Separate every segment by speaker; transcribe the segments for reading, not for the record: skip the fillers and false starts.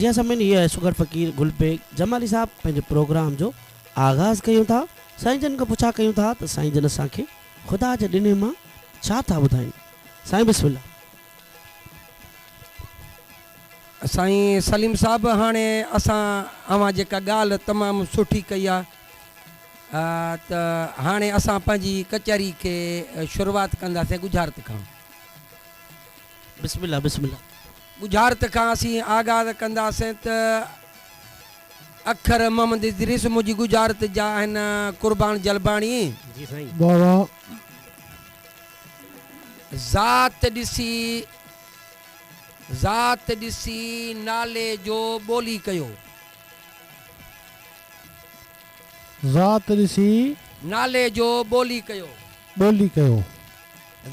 Speaker 1: जी समिन ये शुगर फ़कीर गुलबेग जमाली साहब पंहिंजे प्रोग्राम जो आगाज़ कयूं था। साईं जन खां पुछा कयूं था त साईं जन असांखे खुदा जे ॾिने मां छा था ॿुधाइनि। साईं बिस्मिल्लाह।
Speaker 2: साईं सलीम साहब हाणे असां अवां जेका ॻाल्हि तमामु सुठी कई आहे त हाणे असां पंहिंजी कचहरी खे शुरूआत कंदासीं गुजरात खां।
Speaker 1: बिस्मिल्लाह बिस्मिल्लाह।
Speaker 2: गुजरात खां असीं आगाज़ कंदासीं त अखर मोहम्मद इदरीस मुंहिंजी गुजरात जा आहिनि कुर्बान जलबाणी।
Speaker 1: जी साईं।
Speaker 2: ज़ात ॾिसी नाले जो ॿोली कयो।
Speaker 3: ज़ात ॾिसी
Speaker 2: नाले जो ॿोली कयो।
Speaker 3: ॿोली कयो।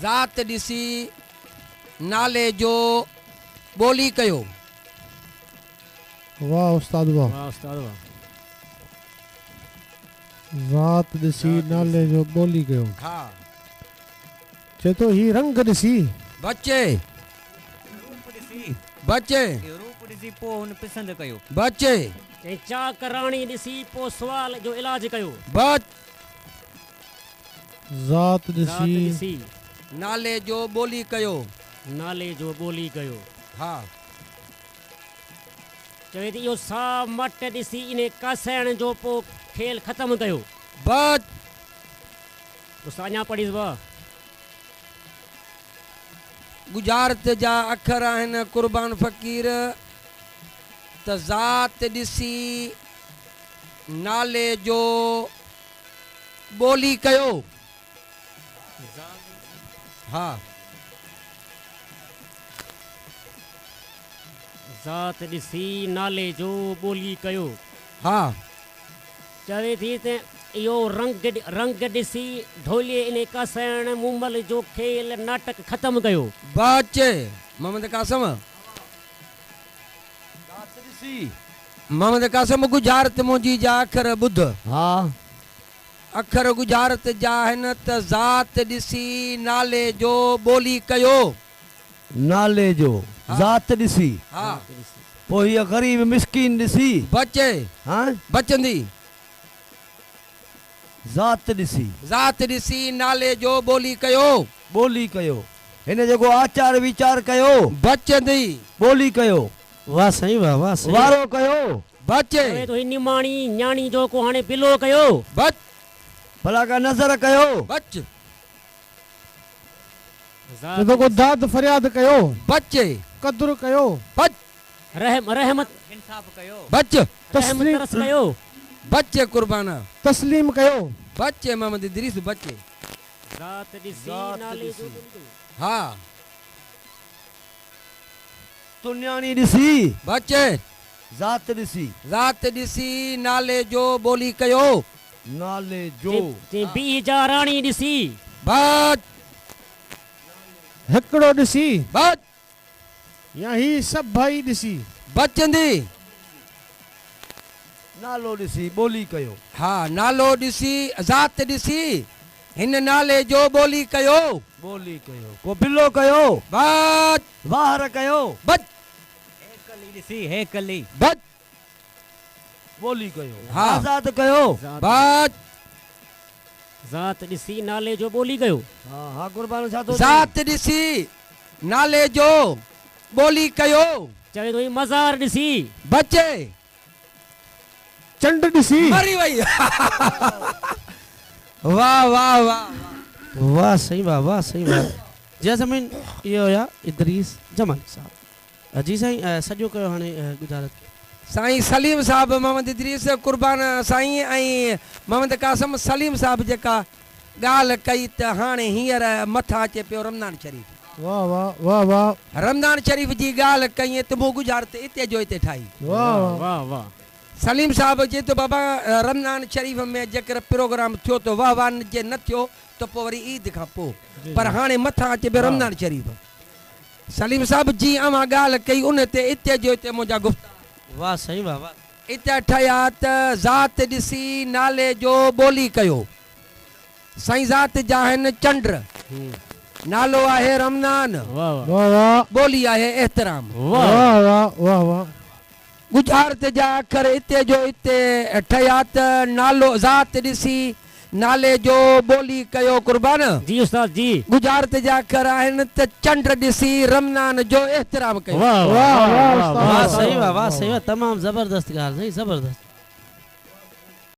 Speaker 2: ज़ात ॾिसी नाले जो ॿोली कयो।
Speaker 3: वाह उस्ताद वाह।
Speaker 1: वाह उस्ताद वाह।
Speaker 3: ज़ात ॾिसी नाले जो ॿोली कयो।
Speaker 2: हा
Speaker 3: चए तो ही रंग ॾिसी
Speaker 2: बच्चे बच्चे
Speaker 4: रूप ॾिसी पोइ हुन पसंदि कयो।
Speaker 2: बच्चे
Speaker 1: चा कराणी ॾिसी पोइ सुवाल जो इलाज कयो।
Speaker 2: बच
Speaker 3: ज़ात
Speaker 1: ज़ात
Speaker 3: ॾिसी
Speaker 1: ॾिसी
Speaker 2: नाले जो ॿोली कयो।
Speaker 1: नाले जो ॿोली कयो।
Speaker 2: हा
Speaker 1: चवे थी इहो सा मट ॾिसी इन कसाइण जो पोइ खेल ख़तमु कयो।
Speaker 2: बच
Speaker 1: तो अञा पढ़ीस वाह।
Speaker 2: गुजरात जा अखर आहिनि कुर्बान फ़कीर त ज़ात ॾिसी नाले जो ॿोली कयो। हा
Speaker 1: ज़ात ॾिसी नाले जो ॿोली कयो।
Speaker 2: हा
Speaker 1: चवे थी त इहो रंग ॾिसी ढोलिए इन कसाइण मुमल जो खेल नाटक ख़तमु कयो।
Speaker 2: बच्चे मोहम्मद कासम मोहम्मद कासम गुजरात मुंहिंजी जा अखर ॿुध।
Speaker 3: हा
Speaker 2: अखर गुजरात जा आहिनि त ज़ात ॾिसी नाले जो ॿोली कयो।
Speaker 5: नाले जो ज़ात ॾिसी
Speaker 2: हा
Speaker 5: पोइ हीअ ग़रीब मिस्कीन ॾिसी
Speaker 2: बच्चे
Speaker 5: हाँ
Speaker 2: बचंदी।
Speaker 5: ज़ात ॾिसी
Speaker 2: ज़ात ॾिसी नाले जो ॿोली कयो।
Speaker 5: ॿोली कयो। हिन जेको आचार विचार कयो
Speaker 2: बचंदी।
Speaker 5: ॿोली कयो।
Speaker 1: वाह साईं वाह वाह साईं।
Speaker 5: वारो कयो।
Speaker 2: बच्चे
Speaker 1: चवे तो निमाणी न्याणी जो को हाणे बिलो कयो।
Speaker 2: बच
Speaker 5: भला का नज़र कयो।
Speaker 2: बच
Speaker 3: चए तो को दाद फरियाद कयो।
Speaker 2: बच्चे
Speaker 3: कद्र कयो।
Speaker 2: बच
Speaker 1: रहमत
Speaker 4: इंसाफ़ कयो।
Speaker 2: बच
Speaker 1: रहमत तरस कयो।
Speaker 2: बच्चे कुर्बाना
Speaker 3: तस्लीम कयो।
Speaker 2: बच्चे मोहम्मद इदरीस बच्चे।
Speaker 1: ज़ात ॾिसी नाले जो ॿोली कयो।
Speaker 2: हा
Speaker 5: तुन्याणी ॾिसी
Speaker 2: बच्चे
Speaker 5: ज़ात ॾिसी
Speaker 2: ज़ात ॾिसी नाले जो ॿोली कयो।
Speaker 5: नाले जो
Speaker 1: बी जा राणी ॾिसी
Speaker 2: बच
Speaker 3: हिकिड़ो ॾिसी
Speaker 2: बच
Speaker 3: या ही सभु भाई ॾिसी
Speaker 2: बचंदी।
Speaker 5: नालो ॾिसी ॿोली कयो।
Speaker 2: हा नालो ॾिसी ज़ात ॾिसी हिन नाले जो ॿोली कयो।
Speaker 5: ॿोली कयो। को बिलो कयो।
Speaker 2: बच
Speaker 5: वाहर कयो।
Speaker 2: बच
Speaker 4: हेकली ॾिसी हेकली
Speaker 2: बच
Speaker 5: ॿोली कयो।
Speaker 2: हा।
Speaker 5: आज़ाद कयो।
Speaker 2: बच
Speaker 1: ज़ात ॾिसी नाले जो ॿोली कयो।
Speaker 5: हा हा कुर्बान छा थो
Speaker 2: ज़ात ॾिसी नाले जो ॿोली कयो।
Speaker 1: चवे तो मज़ार ॾिसी
Speaker 2: बच्चे
Speaker 3: चंड ॾिसी
Speaker 2: मरी वई। वाह वाह वाह
Speaker 1: वाह सही वाह वाह सही वाह। जी समिन इहो हुया इदरीस जमाली साहब। जी साईं सॼो कयो हाणे गुजरात
Speaker 2: साईं सलीम साहब मोहम्मद इदरीस कुर्बान साईं ऐं मोहम्मद कासम सलीम साहब जेका ॻाल्हि कई त हाणे हींअर मथां अचे पियो रमज़ान शरीफ़।
Speaker 3: वाह वाह वाह वाह
Speaker 2: रमज़ान शरीफ़ जी ॻाल्हि कई त मूं गुजरात इते जो इते ठाही।
Speaker 3: वाह
Speaker 1: वाह वाह।
Speaker 2: सलीम साहब चए तो बाबा रमज़ान शरीफ़ में जेकर प्रोग्राम थियो तो वाह वाह जे न थियो तो पोइ वरी ईद खां पोइ पर हाणे मथां अचे पियो रमज़ान शरीफ़। सलीम साहब जी अवां ॻाल्हि कई उन ते इते जो इते मुंहिंजा गुफ़्ता।
Speaker 1: वाह सही वाह वाह।
Speaker 2: इते ठहिया त ज़ात ॾिसी नाले जो ॿोली कयो। साईं ज़ात जा आहिनि चंड नालो आहे रमज़ान।
Speaker 1: वाह वाह
Speaker 3: वाह वाह
Speaker 2: ॿोली आहे एहतराम।
Speaker 3: वाह वाह वाह वाह
Speaker 2: गुजारत जा अखर इते जो इते ठहिया त नालो ज़ात ॾिसी नाले जो बोली कयो कुर्बान।
Speaker 4: जी उस्ताद जी।
Speaker 2: गुजारत जा अखर आहिनि त चंड ॾिसी रमज़ान जो एहतराम कयो।
Speaker 3: वाह वाह वाह
Speaker 1: वाह
Speaker 3: उस्ताद
Speaker 1: सही वाह वाह सही वाह तमाम जबरदस्त ॻाल्हि साईं जबरदस्त।